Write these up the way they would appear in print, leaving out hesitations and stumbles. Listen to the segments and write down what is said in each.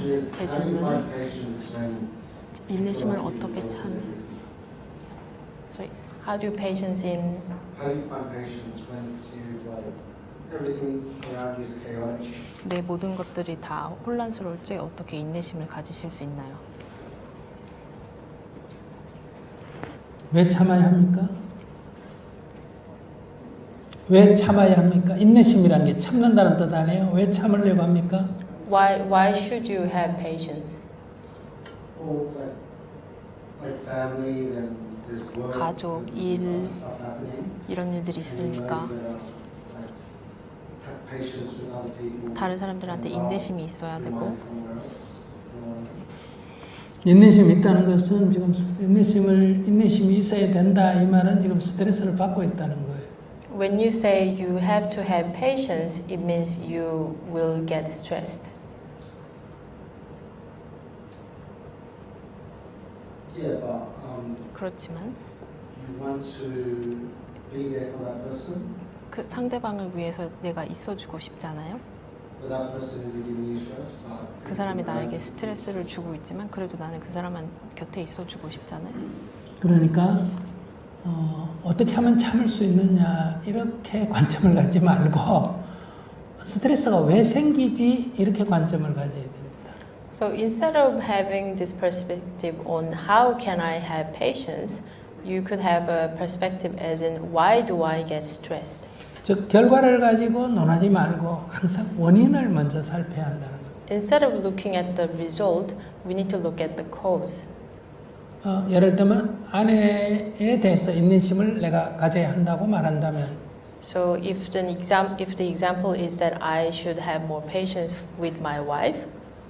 제 질문은 인내심을 어떻게 참해? Sorry, how do patience in How do you find patience when everything around you is chaotic? 내 모든 것들이 다 혼란스러울 때 어떻게 인내심을 가지실 수 있나요? 왜 참아야 합니까? 왜 참아야 합니까? 인내심이란 게 참는다는 뜻 아니에요? 왜 참으려고 합니까? Why should you have patience? Or like family and this work, 가족, 일, stuff happening. 이런 일들이 And you know 있으니까 you gotta, have patience with other people. 다른 사람들한테 인내심이 있어야 Your 되고 mind somewhere else. 인내심이 있다는 것은 지금 인내심이 있어야 된다 이 말은 지금 스트레스를 받고 있다는 거예요. When you say you have to have patience, it means you will get stressed. Yeah, but 그렇지만 you want to be there for that person, 그 상대방을 위해서 내가 있어주고 싶잖아요. but that person isn't giving you stress. 그 사람이 나에게 스트레스를 주고 있지만 그래도 나는 그 사람 곁에 있어주고 싶잖아요. 그러니까 어떻게 하면 참을 수 있느냐 이렇게 관점을 갖지 말고 스트레스가 왜 생기지 이렇게 관점을 가져야 됩니다. So instead of having this perspective on how can I have patience, you could have a perspective as in why do I get stressed? 즉 결과를 가지고 논하지 말고 항상 원인을 먼저 살펴야 한다는 겁니다. Instead of looking at the result, we need to look at the cause. 예를 들면 아내에 대해서 인내심을 내가 가져야 한다고 말한다면 So if the example is that I should have more patience with my wife,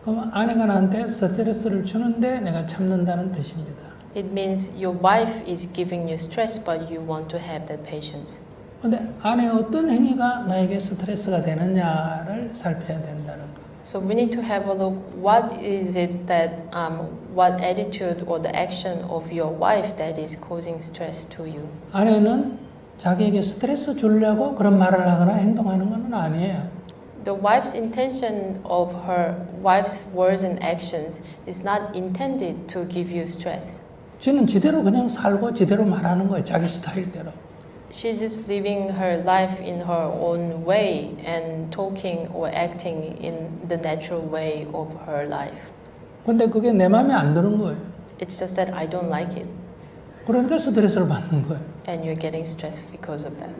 그럼 아내가 나한테 스트레스를 주는데 내가 참는다는 뜻입니다. it means your wife is giving you stress, but you want to have that patience. 그런데 아내의 어떤 행위가 나에게 스트레스가 되느냐를 살펴야 된다는 거. So we need to have a look. What is it that, what attitude or the action of your wife that is causing stress to you? 아내는 자기에게 스트레스 주려고 그런 말을 하거나 행동하는 건 아니에요. The wife's intention of her wife's words and actions is not intended to give you stress. 쟤는 지대로 그냥 살고 지대로 말하는 거예요. 자기 스타일대로. She's just living her life in her own way and talking or acting in the natural way of her life. 근데 그게 내 마음에 안 드는 거예요. It's just that I don't like it, 그러니까 스트레스를 받는 거예요. and you're getting stressed because of that.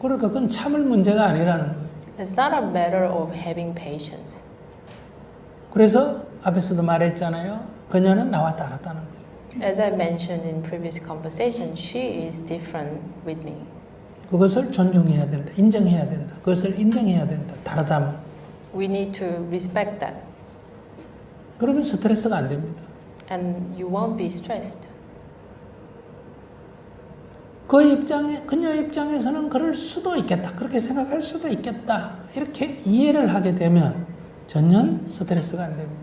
그러니까 그건 참을 문제가 아니라는 거예요. It's not a matter of having patience. 그래서 앞에서도 말했잖아요. 그녀는 나와 다르다는 거예요. As I mentioned in previous conversation, she is different with me. 그것을 존중해야 된다. 인정해야 된다. 그것을 인정해야 된다. 다르다면. We need to respect that, 그러면 스트레스가 안 됩니다. and you won't be stressed. 그녀 입장에서는 그럴 수도 있겠다. 그렇게 생각할 수도 있겠다. 이렇게 이해를 하게 되면 전혀 스트레스가 안 됩니다.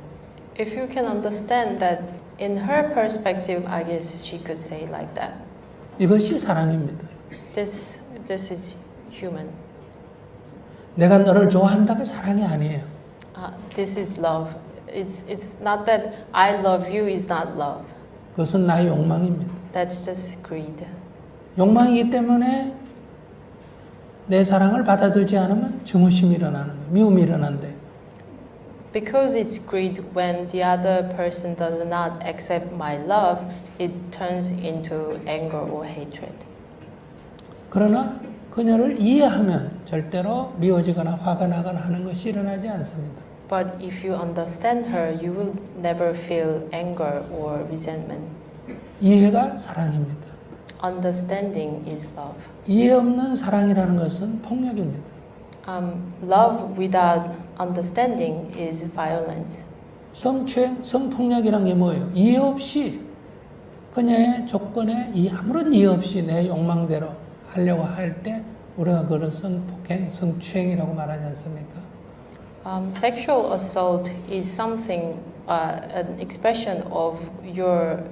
If you can understand that in her perspective, I guess she could say like that. 이것이 사랑입니다. This is human. 내가 너를 좋아한다가 사랑이 아니에요. This is love. It's not that I love you is not love. 그것은 나의 욕망입니다. That's just greed. 욕망이기 때문에 내 사랑을 받아들이지 않으면 증오심이 일어나는 거예요. 미움이 일어난대. Because it's greed, when the other person does not accept my love, it turns into anger or hatred. 그러나 그녀를 이해하면 절대로 미워지거나 화가 나거나 하는 것이 일어나지 않습니다. But if you understand her, you will never feel anger or resentment. 이해가 사랑입니다. Understanding is love. 이해 없는 사랑이라는 것은 폭력입니다. Love without understanding is violence. 성추행, 성폭력이란 게 뭐예요? 이해 없이 그녀의 조건에 아무런 이해 없이 내 욕망대로 하려고 할 때 우리가 그걸 성폭행, 성추행이라고 말하지 않습니까? Sexual assault is something, an expression of your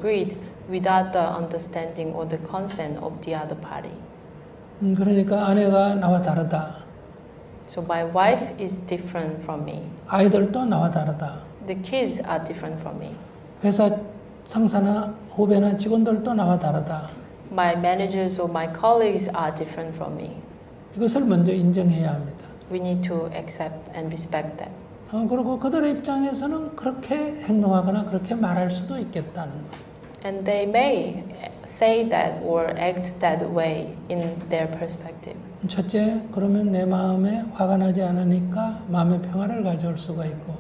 greed without the understanding or the consent of the other party. 그러니까 아내가 나와 다르다. So my wife is different from me. 아이들도 나와 다르다. The kids are different from me. 회사 상사나 후배나 직원들도 나와 다르다. My managers or my colleagues are different from me. 이것을 먼저 인정해야 합니다. We need to accept and respect that. 그리고 그들의 입장에서는 그렇게 행동하거나 그렇게 말할 수도 있겠다는 거. And they may say that or act that way in their perspective. 첫째, 그러면 내 마음에 화가 나지 않으니까 마음의 평화를 가져올 수가 있고.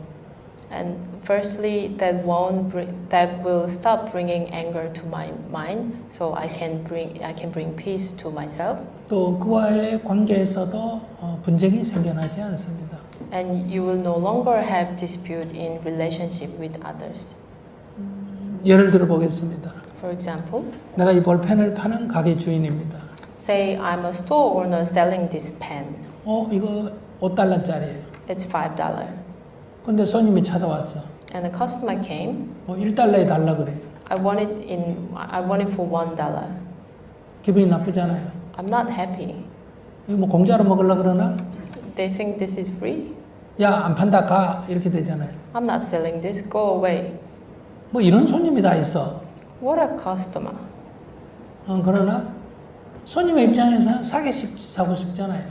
And firstly, that will stop bringing anger to my mind, so I can bring peace to myself. 또 그와의 관계에서도 분쟁이 생겨나지 않습니다. And you will no longer have dispute in relationship with others. 예를 들어 보겠습니다. For example, 내가 이 볼펜을 파는 가게 주인입니다. say I'm a store owner selling this pen. 이거 $5짜리예요. It's $5. 근데 손님이 찾아왔어. And a customer came. $1에 달라 그래요. I want it for $1. 기분이 나쁘잖아요. I'm not happy. 이거 뭐 공짜로 먹으려고 그러나? They think this is free. 야, 안 판다 가 이렇게 되잖아요. I'm not selling this. Go away. 뭐 이런 손님이 다 있어. What a customer. 그러나 손님의 입장에서는 싸게 사고 싶잖아요.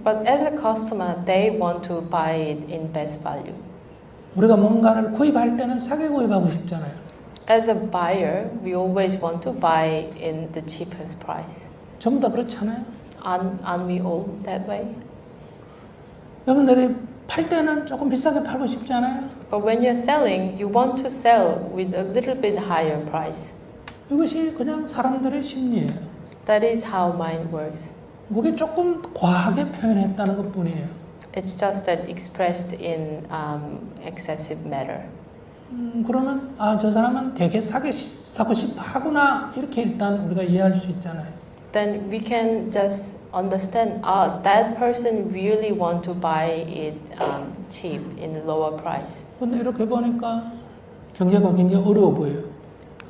But as a customer, they want to buy it in best value. 우리가 뭔가를 구입할 때는 싸게 구입하고 싶잖아요. As a buyer, we always want to buy in the cheapest price. 전부 다 그렇잖아요. Aren't we all that way? 여러분들이 팔 때는 조금 비싸게 팔고 싶잖아요. But when you're selling, you want to sell with a little bit higher price. 이것이 그냥 사람들의 심리예요. That is how mind works. 그게 조금 과하게 표현했다는 것뿐이에요. It's just that expressed in excessive matter. 그러면 저 사람은 되게 싸게 사고 싶어 하구나 이렇게 일단 우리가 이해할 수 있잖아요. Then we can just understand, that person really want to buy it cheap in lower price. 근데 이렇게 보니까 경제가 굉장히 어려워 보여요.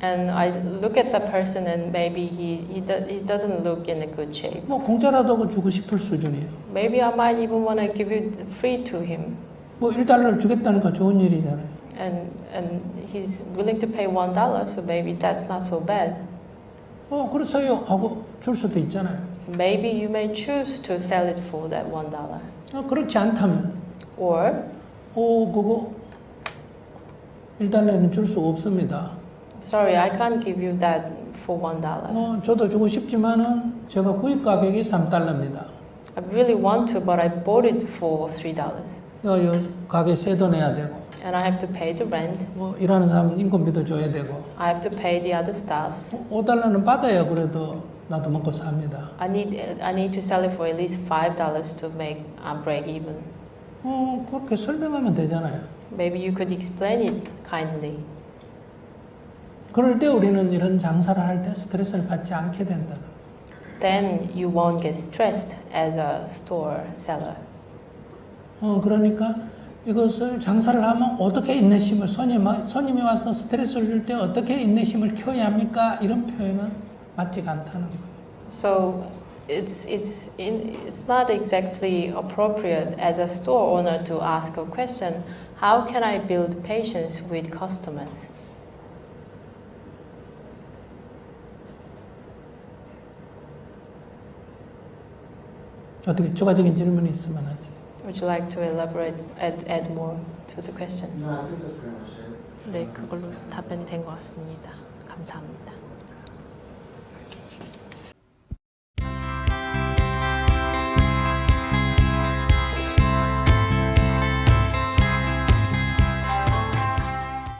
And I look at the person and maybe he doesn't look in a good shape. 뭐 공짜라도 주고 싶을 수준이에요. Maybe I might even want to give it free to him. 뭐 $1를 주겠다니까 좋은 일이잖아요. And he's willing to pay $1, so maybe that's not so bad. 그래서요 하고 줄 수도 있잖아요. Maybe you may choose to sell it for that $1. 그렇지 않다면 Or, 그거 $1는 줄 수 없습니다. sorry, I can't give you that for $1. 저도 주고 싶지만은 제가 구입 가격이 $3입니다. I really want to, but I bought it for $3. 가게 세도 내야 되고 And I have to pay the rent. 일하는 사람은 인건비도 줘야 되고 I have to pay the other staff. $5는 받아야 그래도 나도 먹고 삽니다. I need to sell it for at least $5 to make break even. 그렇게 설명하면 되잖아요. Maybe you could explain it kindly. 그럴 때 우리는 이런 장사를 할 때 스트레스를 받지 않게 된다. Then you won't get stressed as a store seller. 그러니까 이것을 장사를 하면 어떻게 인내심을 손님이 와서 스트레스를 줄 때 어떻게 인내심을 키워야 합니까? 이런 표현은 맞지가 않다는 거예요. So it's not exactly appropriate as a store owner to ask a question, how can I build patience with customers? 어떻게 추가적인 질문이 있으면 하세요. Would you like to elaborate, add more to the question? No, I think that's pretty much it. 네, 그걸로 답변이 된 것 같습니다. 감사합니다.